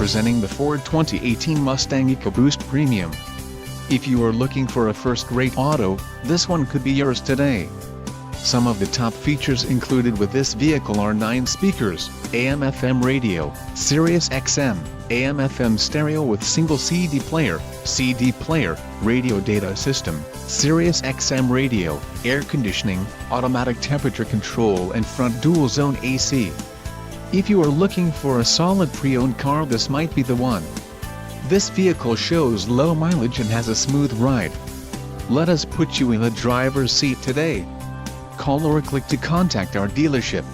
presenting the Ford 2018 Mustang EcoBoost Premium. If you are looking for a first-rate auto, this one could be yours today. Some of the top features included with this vehicle are 9 speakers, AM/FM radio, Sirius XM, AM/FM stereo with single CD player, radio data system, Sirius XM radio, air conditioning, automatic temperature control and front dual-zone AC. If you are looking for a solid pre-owned car, this might be the one. This vehicle shows low mileage and has a smooth ride. Let us put you in the driver's seat today. Call or click to contact our dealership.